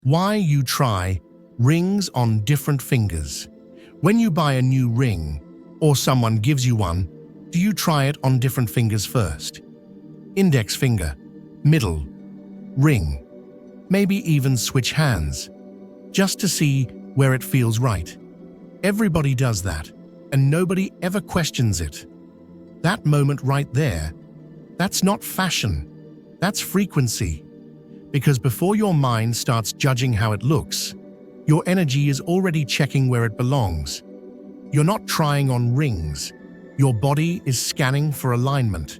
Why you try rings on different fingers. When you buy a new ring, or someone gives you one, do you try it on different fingers first? Index finger, middle, ring. Maybe even switch hands, just to see where it feels right. Everybody does that, and nobody ever questions it. That moment right there, that's not fashion, that's frequency. Because before your mind starts judging how it looks, your energy is already checking where it belongs. You're not trying on rings. Your body is scanning for alignment.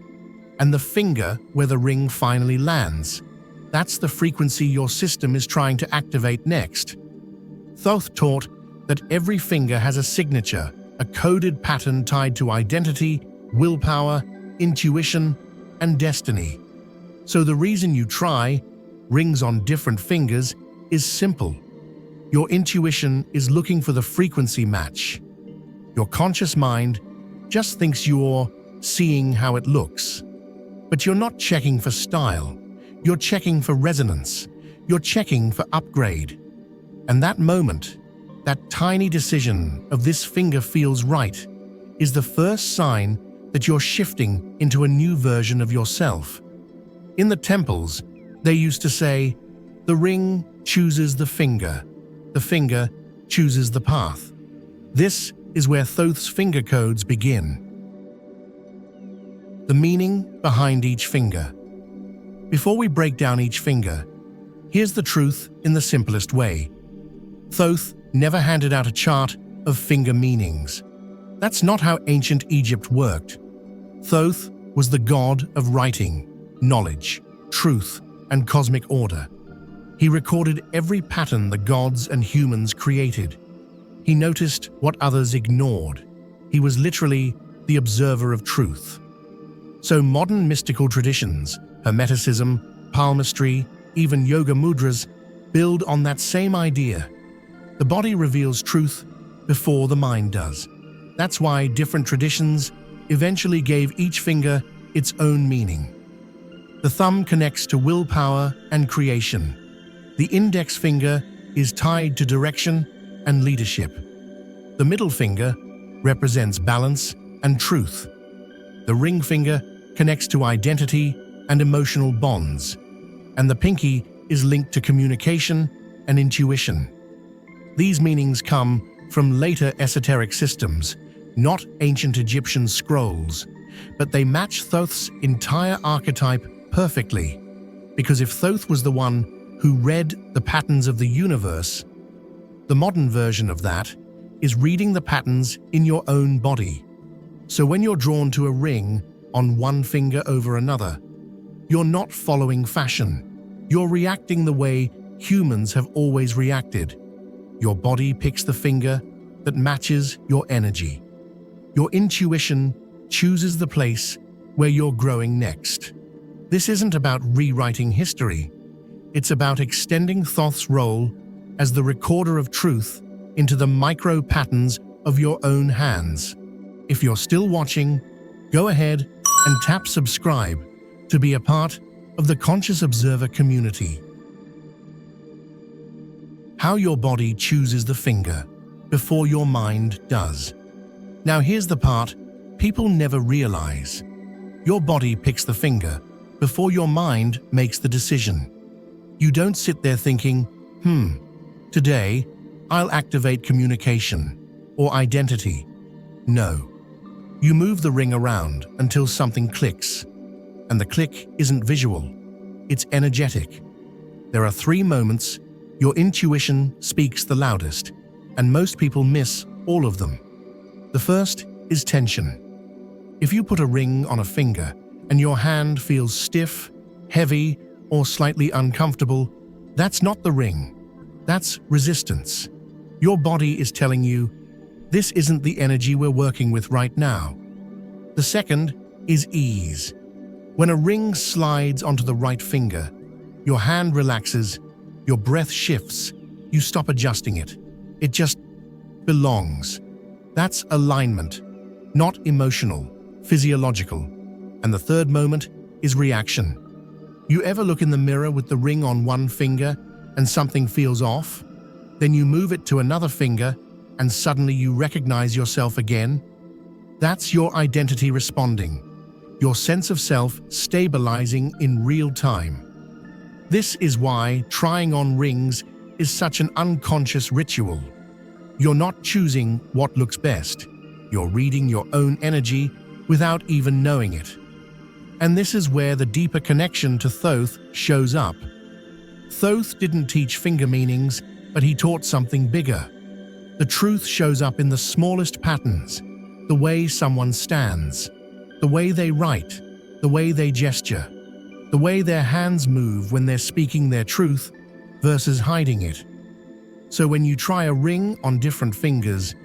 And the finger where the ring finally lands, that's the frequency your system is trying to activate next. Thoth taught that every finger has a signature, a coded pattern tied to identity, willpower, intuition, and destiny. So the reason you try rings on different fingers is simple. Your intuition is looking for the frequency match. Your conscious mind just thinks you're seeing how it looks. But you're not checking for style. You're checking for resonance. You're checking for upgrade. And that moment, that tiny decision of this finger feels right, is the first sign that you're shifting into a new version of yourself. In the temples, they used to say, the ring chooses the finger chooses the path. This is where Thoth's finger codes begin. The meaning behind each finger. Before we break down each finger, here's the truth in the simplest way. Thoth never handed out a chart of finger meanings. That's not how ancient Egypt worked. Thoth was the god of writing, knowledge, truth, and cosmic order. He recorded every pattern the gods and humans created. He noticed what others ignored. He was literally the observer of truth. So modern mystical traditions, Hermeticism, palmistry, even yoga mudras, build on that same idea. The body reveals truth before the mind does. That's why different traditions eventually gave each finger its own meaning. The thumb connects to willpower and creation. The index finger is tied to direction and leadership. The middle finger represents balance and truth. The ring finger connects to identity and emotional bonds. And the pinky is linked to communication and intuition. These meanings come from later esoteric systems, not ancient Egyptian scrolls, but they match Thoth's entire archetype perfectly. Because if Thoth was the one who read the patterns of the universe, the modern version of that is reading the patterns in your own body. So when you're drawn to a ring on one finger over another, you're not following fashion. You're reacting the way humans have always reacted. Your body picks the finger that matches your energy. Your intuition chooses the place where you're growing next. This isn't about rewriting history. It's about extending Thoth's role as the recorder of truth into the micro patterns of your own hands. If you're still watching, go ahead and tap subscribe to be a part of the Conscious Observer community. How your body chooses the finger before your mind does. Now here's the part people never realize. Your body picks the finger before your mind makes the decision. You don't sit there thinking, today I'll activate communication or identity. No. You move the ring around until something clicks. And the click isn't visual, it's energetic. There are 3 moments your intuition speaks the loudest, and most people miss all of them. The first is tension. If you put a ring on a finger and your hand feels stiff, heavy, or slightly uncomfortable, that's not the ring. That's resistance. Your body is telling you, this isn't the energy we're working with right now. The second is ease. When a ring slides onto the right finger, your hand relaxes, your breath shifts, you stop adjusting it. It just belongs. That's alignment, not emotional, physiological. And the third moment is reaction. You ever look in the mirror with the ring on one finger and something feels off, then you move it to another finger and suddenly you recognize yourself again. That's your identity responding, your sense of self stabilizing in real time. This is why trying on rings is such an unconscious ritual. You're not choosing what looks best. You're reading your own energy without even knowing it. And this is where the deeper connection to Thoth shows up. Thoth didn't teach finger meanings, but he taught something bigger. The truth shows up in the smallest patterns, the way someone stands, the way they write, the way they gesture, the way their hands move when they're speaking their truth versus hiding it. So when you try a ring on different fingers,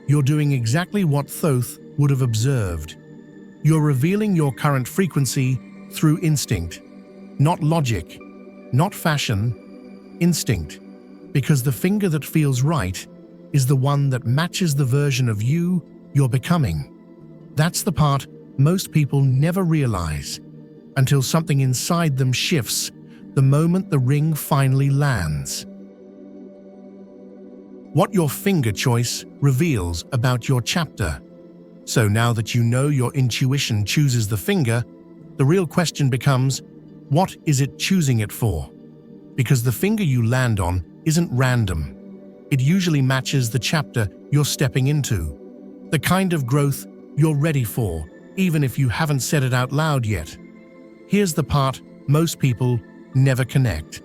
you're doing exactly what Thoth would have observed. You're revealing your current frequency through instinct, not logic, not fashion, instinct, because the finger that feels right is the one that matches the version of you you're becoming. That's the part most people never realize until something inside them shifts the moment the ring finally lands. What your finger choice reveals about your chapter. So now that you know your intuition chooses the finger, the real question becomes, what is it choosing it for? Because the finger you land on isn't random. It usually matches the chapter you're stepping into, the kind of growth you're ready for, even if you haven't said it out loud yet. Here's the part most people never connect.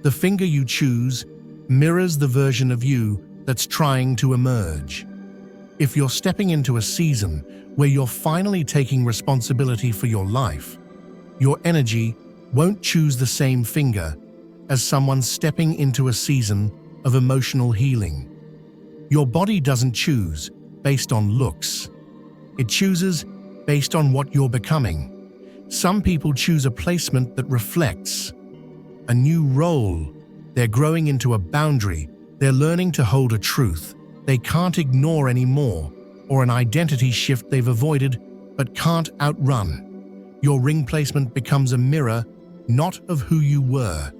The finger you choose mirrors the version of you that's trying to emerge. If you're stepping into a season where you're finally taking responsibility for your life, your energy won't choose the same finger as someone stepping into a season of emotional healing. Your body doesn't choose based on looks. It chooses based on what you're becoming. Some people choose a placement that reflects a new role. They're growing into a boundary. They're learning to hold a truth they can't ignore anymore, or an identity shift they've avoided but can't outrun. Your ring placement becomes a mirror not of who you were,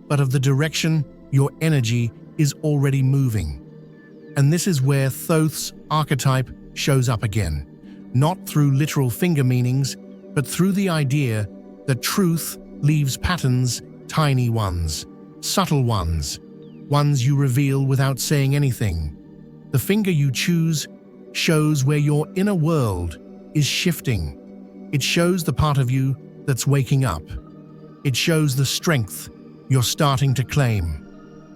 but of the direction your energy is already moving. And this is where Thoth's archetype shows up again, not through literal finger meanings, but through the idea that truth leaves patterns, tiny ones, subtle ones you reveal without saying anything. The finger you choose shows where your inner world is shifting. It shows the part of you that's waking up. It shows the strength you're starting to claim,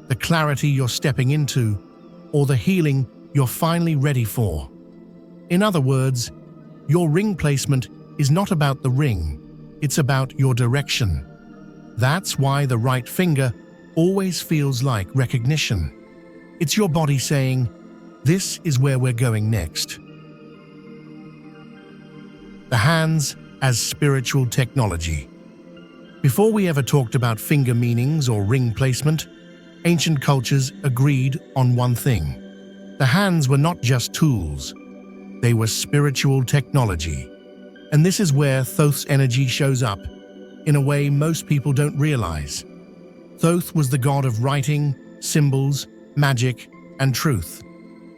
the clarity you're stepping into, or the healing you're finally ready for. In other words, your ring placement is not about the ring, it's about your direction. That's why the right finger always feels like recognition. It's your body saying, this is where we're going next. The hands as spiritual technology. Before we ever talked about finger meanings or ring placement, ancient cultures agreed on one thing. The hands were not just tools, they were spiritual technology. And this is where Thoth's energy shows up, in a way most people don't realize. Thoth was the god of writing, symbols, magic, and truth.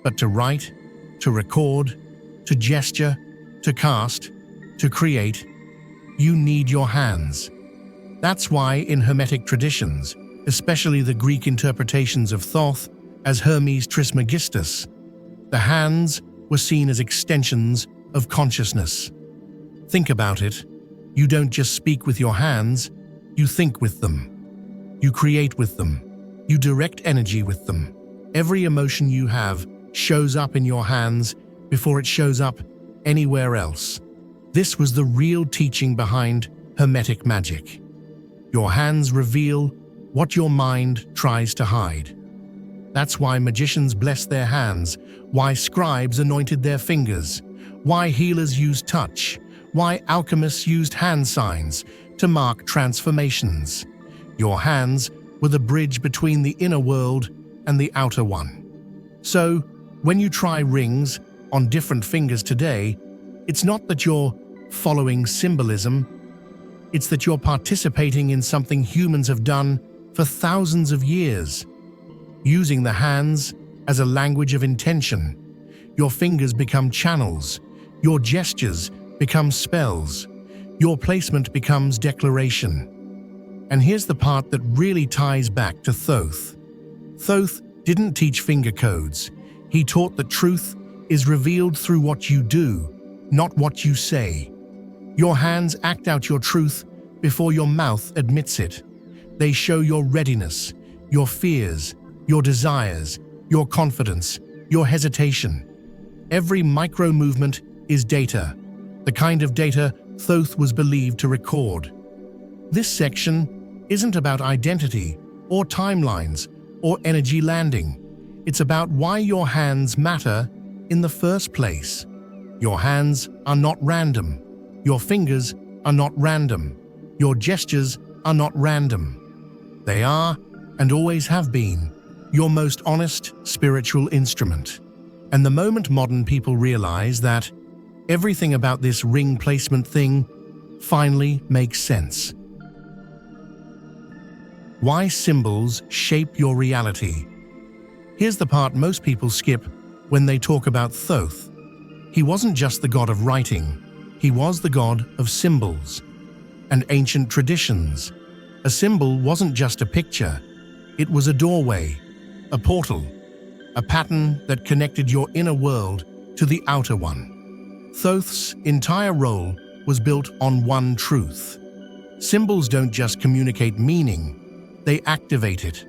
But to write, to record, to gesture, to cast, to create, you need your hands. That's why in Hermetic traditions, especially the Greek interpretations of Thoth as Hermes Trismegistus, the hands were seen as extensions of consciousness. Think about it. You don't just speak with your hands, you think with them. You create with them. You direct energy with them. Every emotion you have shows up in your hands before it shows up anywhere else. This was the real teaching behind Hermetic magic. Your hands reveal what your mind tries to hide. That's why magicians blessed their hands, why scribes anointed their fingers, why healers used touch, why alchemists used hand signs to mark transformations. Your hands were the bridge between the inner world and the outer one. So, when you try rings on different fingers today, it's not that you're following symbolism, it's that you're participating in something humans have done for thousands of years, using the hands as a language of intention. Your fingers become channels, your gestures become spells, your placement becomes declaration. And here's the part that really ties back to Thoth. Thoth didn't teach finger codes. He taught that truth is revealed through what you do, not what you say. Your hands act out your truth before your mouth admits it. They show your readiness, your fears, your desires, your confidence, your hesitation. Every micro movement is data, the kind of data Thoth was believed to record. This section isn't about identity or timelines or energy landing. It's about why your hands matter in the first place. Your hands are not random. Your fingers are not random. Your gestures are not random. They are, and always have been, your most honest spiritual instrument. And the moment modern people realize that, everything about this ring placement thing finally makes sense. Why symbols shape your reality. Here's the part most people skip when they talk about Thoth. He wasn't just the god of writing, he was the god of symbols and ancient traditions. A symbol wasn't just a picture, it was a doorway, a portal, a pattern that connected your inner world to the outer one. Thoth's entire role was built on one truth. Symbols don't just communicate meaning, they activate it.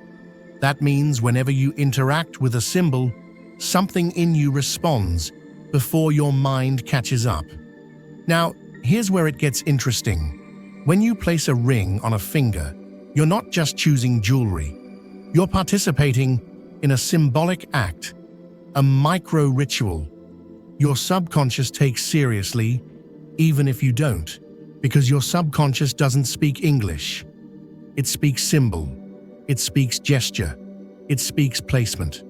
That means whenever you interact with a symbol, something in you responds before your mind catches up. Now, here's where it gets interesting. When you place a ring on a finger, you're not just choosing jewelry. You're participating in a symbolic act, a micro-ritual. Your subconscious takes seriously, even if you don't, because your subconscious doesn't speak English. It speaks symbol, it speaks gesture, it speaks placement.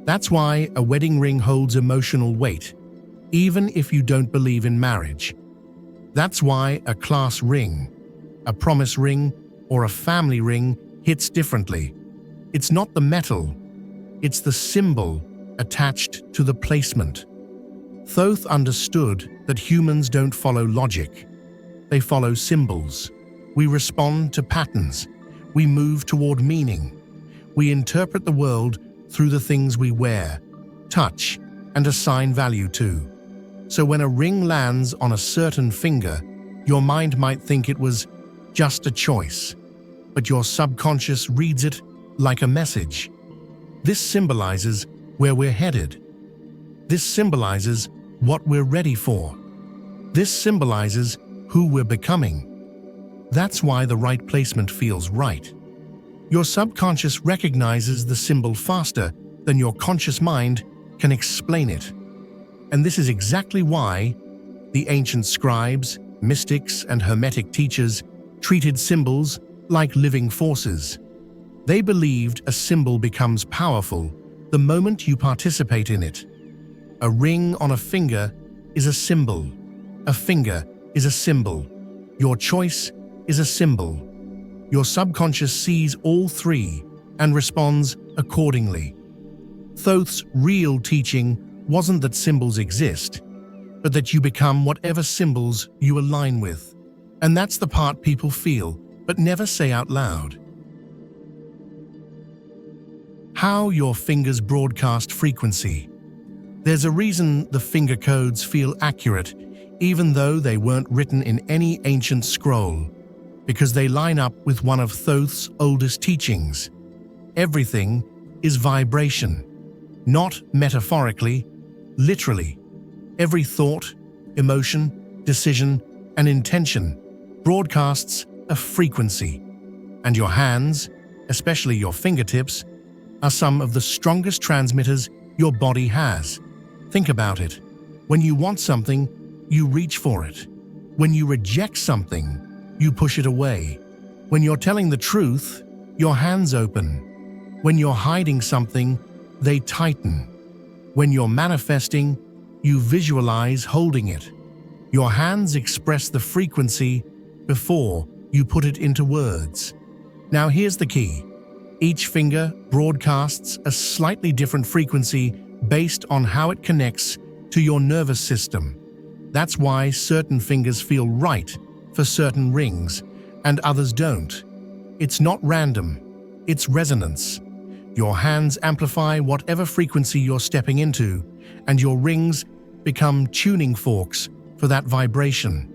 That's why a wedding ring holds emotional weight, even if you don't believe in marriage. That's why a class ring, a promise ring, or a family ring hits differently. It's not the metal, it's the symbol attached to the placement. Thoth understood that humans don't follow logic. They follow symbols. We respond to patterns. We move toward meaning. We interpret the world through the things we wear, touch, and assign value to. So when a ring lands on a certain finger, your mind might think it was just a choice, but your subconscious reads it like a message. This symbolizes where we're headed. This symbolizes what we're ready for. This symbolizes who we're becoming. That's why the right placement feels right. Your subconscious recognizes the symbol faster than your conscious mind can explain it. And this is exactly why the ancient scribes, mystics, and Hermetic teachers treated symbols like living forces. They believed a symbol becomes powerful the moment you participate in it. A ring on a finger is a symbol. A finger is a symbol. Your choice is a symbol. Your subconscious sees all three and responds accordingly. Thoth's real teaching wasn't that symbols exist, but that you become whatever symbols you align with. And that's the part people feel, but never say out loud. How your fingers broadcast frequency. There's a reason the finger codes feel accurate, even though they weren't written in any ancient scroll, because they line up with one of Thoth's oldest teachings. Everything is vibration, not metaphorically, literally. Every thought, emotion, decision, and intention broadcasts a frequency, and your hands, especially your fingertips, are some of the strongest transmitters your body has. Think about it. When you want something, you reach for it. When you reject something, you push it away. When you're telling the truth, your hands open. When you're hiding something, they tighten. When you're manifesting, you visualize holding it. Your hands express the frequency before you put it into words. Now here's the key. Each finger broadcasts a slightly different frequency based on how it connects to your nervous system. That's why certain fingers feel right for certain rings and others don't. It's not random, it's resonance. Your hands amplify whatever frequency you're stepping into, and your rings become tuning forks for that vibration.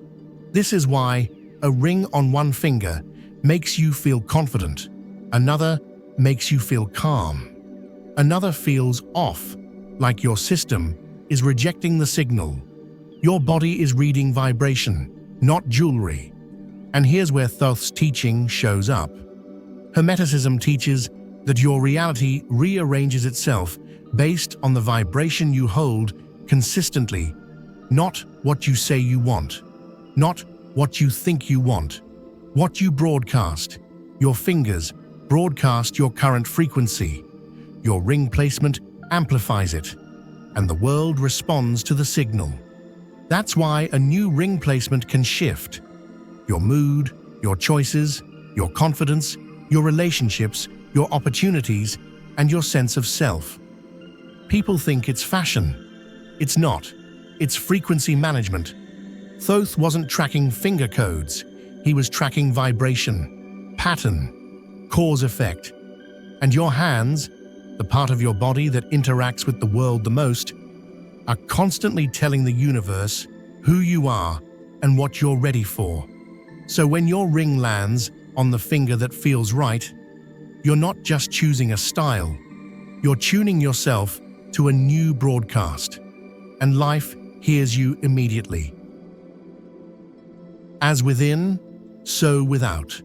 This is why a ring on one finger makes you feel confident, another makes you feel calm, another feels off, like your system is rejecting the signal. Your body is reading vibration, not jewelry. And here's where Thoth's teaching shows up. Hermeticism teaches that your reality rearranges itself based on the vibration you hold consistently, not what you say you want, not what you think you want, what you broadcast. Your fingers broadcast your current frequency. Your ring placement amplifies it, and the world responds to the signal. That's why a new ring placement can shift your mood, your choices, your confidence, your relationships, your opportunities, and your sense of self. People think it's fashion. It's not. It's frequency management. Thoth wasn't tracking finger codes. He was tracking vibration, pattern, cause-effect. And your hands, the part of your body that interacts with the world the most, are constantly telling the universe who you are and what you're ready for. So when your ring lands on the finger that feels right, you're not just choosing a style, you're tuning yourself to a new broadcast, and life hears you immediately. As within, so without.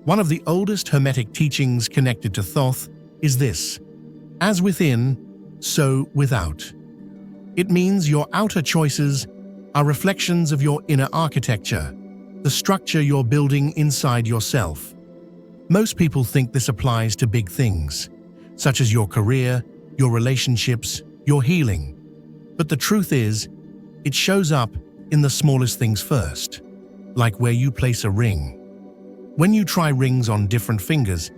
One of the oldest Hermetic teachings connected to Thoth is this: as within, so without. It means your outer choices are reflections of your inner architecture, the structure you're building inside yourself. Most people think this applies to big things, such as your career, your relationships, your healing. But the truth is, it shows up in the smallest things first, like where you place a ring. When you try rings on different fingers,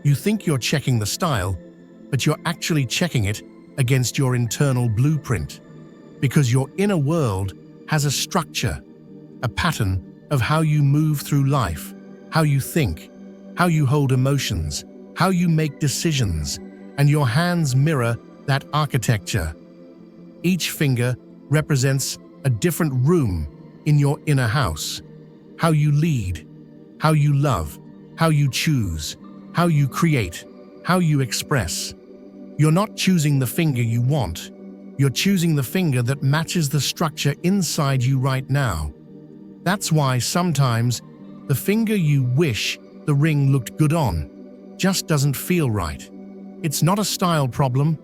you think you're checking the style, but you're actually checking it against your internal blueprint, because your inner world has a structure, a pattern of how you move through life, how you think, how you hold emotions, how you make decisions, and your hands mirror that architecture. Each finger represents a different room in your inner house: how you lead, how you love, how you choose, how you create, how you express. You're not choosing the finger you want, you're choosing the finger that matches the structure inside you right now. That's why sometimes the finger you wish the ring looked good on just doesn't feel right. It's not a style problem,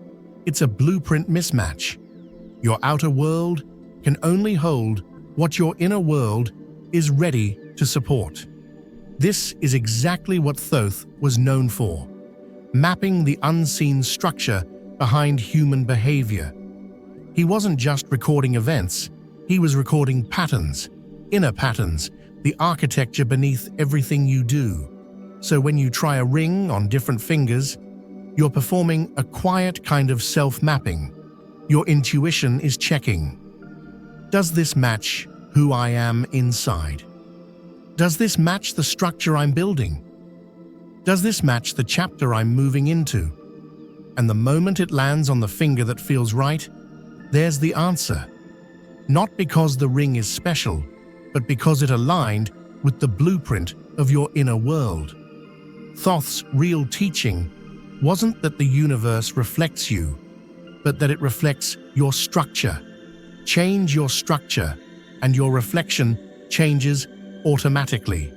it's a blueprint mismatch. Your outer world can only hold what your inner world is ready to support. This is exactly what Thoth was known for: mapping the unseen structure behind human behavior. He wasn't just recording events, he was recording patterns, inner patterns, the architecture beneath everything you do. So when you try a ring on different fingers, you're performing a quiet kind of self-mapping. Your intuition is checking: does this match who I am inside? Does this match the structure I'm building? Does this match the chapter I'm moving into? And the moment it lands on the finger that feels right, there's the answer. Not because the ring is special, but because it aligned with the blueprint of your inner world. Thoth's real teaching wasn't that the universe reflects you, but that it reflects your structure. Change your structure, and your reflection changes automatically.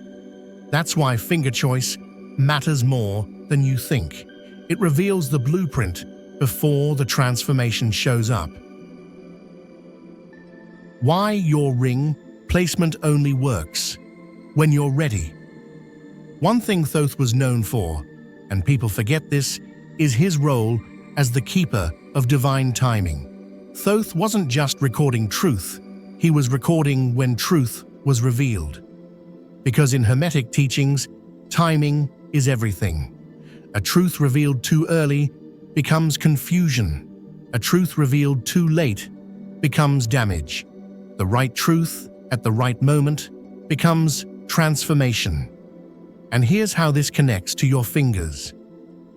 That's why finger choice matters more than you think. It reveals the blueprint before the transformation shows up. Why your ring placement only works when you're ready. One thing Thoth was known for, and people forget this, is his role as the keeper of divine timing. Thoth wasn't just recording truth, he was recording when truth was revealed. Because in Hermetic teachings, timing is everything. A truth revealed too early becomes confusion. A truth revealed too late becomes damage. The right truth at the right moment becomes transformation. And here's how this connects to your fingers.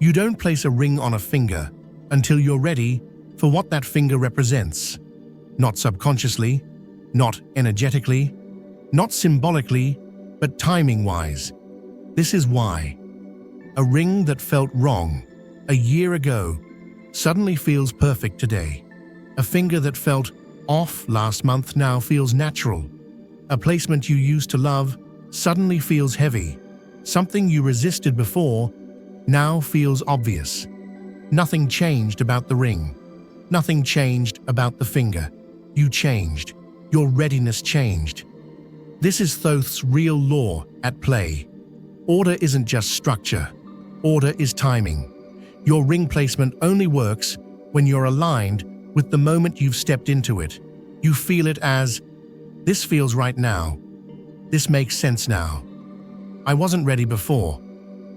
You don't place a ring on a finger until you're ready for what that finger represents. Not subconsciously, not energetically, not symbolically, but timing-wise. This is why. A ring that felt wrong a year ago suddenly feels perfect today. A finger that felt off last month now feels natural. A placement you used to love suddenly feels heavy. Something you resisted before now feels obvious. Nothing changed about the ring. Nothing changed about the finger. You changed. Your readiness changed. This is Thoth's real law at play. Order isn't just structure. Order is timing. Your ring placement only works when you're aligned with the moment you've stepped into it. You feel it as, this feels right now. This makes sense now. I wasn't ready before,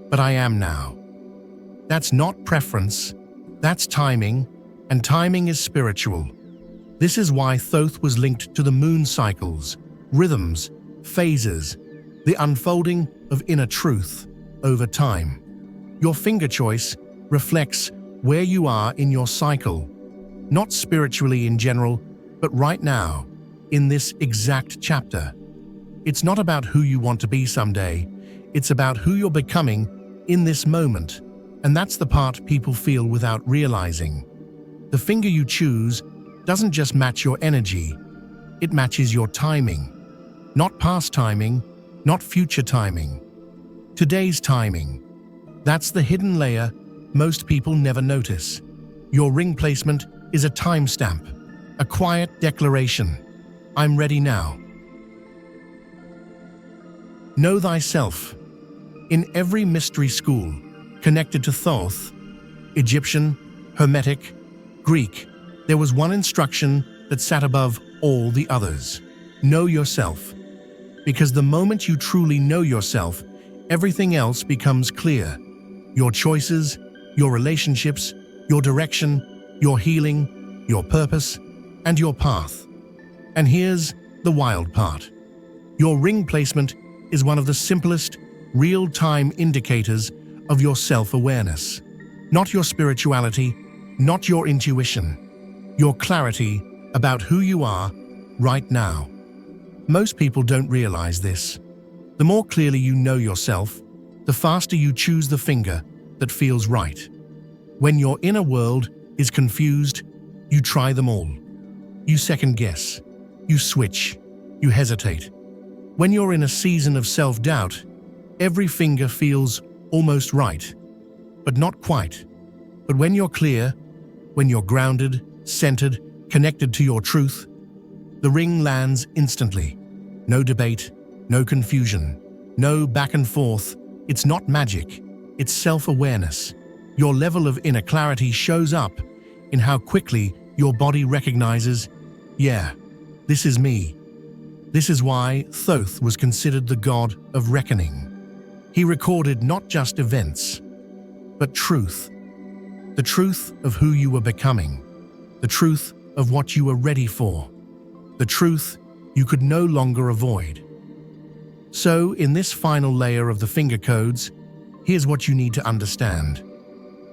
but I am now. That's not preference, that's timing, and timing is spiritual. This is why Thoth was linked to the moon cycles, rhythms, phases, the unfolding of inner truth over time. Your finger choice reflects where you are in your cycle, not spiritually in general, but right now, in this exact chapter. It's not about who you want to be someday, it's about who you're becoming in this moment, and that's the part people feel without realizing. The finger you choose doesn't just match your energy, it matches your timing. Not past timing, not future timing. Today's timing. That's the hidden layer most people never notice. Your ring placement is a timestamp, a quiet declaration. I'm ready now. Know thyself. In every mystery school connected to Thoth, Egyptian, Hermetic, Greek, there was one instruction that sat above all the others. Know yourself. Because the moment you truly know yourself, everything else becomes clear. Your choices, your relationships, your direction, your healing, your purpose, and your path. And here's the wild part. Your ring placement is one of the simplest, real-time indicators of your self-awareness. Not your spirituality, not your intuition, your clarity about who you are right now. Most people don't realize this. The more clearly you know yourself, the faster you choose the finger that feels right. When your inner world is confused, you try them all. You second-guess. You switch. You hesitate. When you're in a season of self-doubt, every finger feels almost right, but not quite. But when you're clear, when you're grounded, centered, connected to your truth, the ring lands instantly. No debate, no confusion, no back and forth. It's not magic, it's self-awareness. Your level of inner clarity shows up in how quickly your body recognizes, yeah, this is me. This is why Thoth was considered the god of reckoning. He recorded not just events, but truth. The truth of who you were becoming. The truth of what you were ready for. The truth you could no longer avoid. So, in this final layer of the finger codes, here's what you need to understand.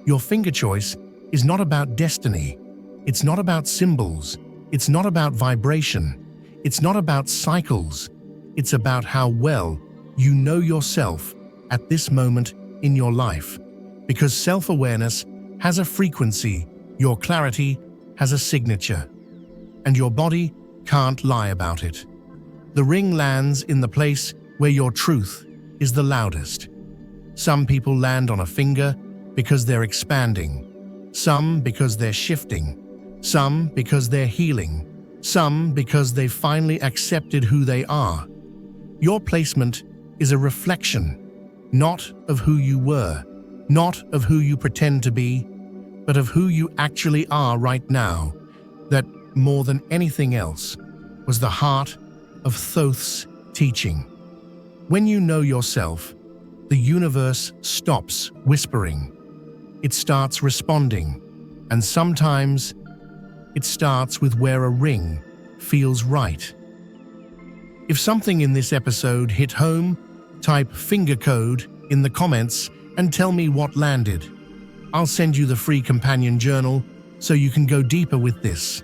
Your finger choice is not about destiny. It's not about symbols. It's not about vibration. It's not about cycles. It's about how well you know yourself at this moment in your life. Because self-awareness has a frequency, your clarity has a signature, and your body can't lie about it. The ring lands in the place where your truth is the loudest. Some people land on a finger because they're expanding, some because they're shifting, some because they're healing, some because they've finally accepted who they are. Your placement is a reflection, not of who you were, not of who you pretend to be, but of who you actually are right now. That, more than anything else, was the heart of Thoth's teaching. When you know yourself, the universe stops whispering. It starts responding, and sometimes it starts with where a ring feels right. If something in this episode hit home, type finger code in the comments and tell me what landed. I'll send you the free companion journal so you can go deeper with this.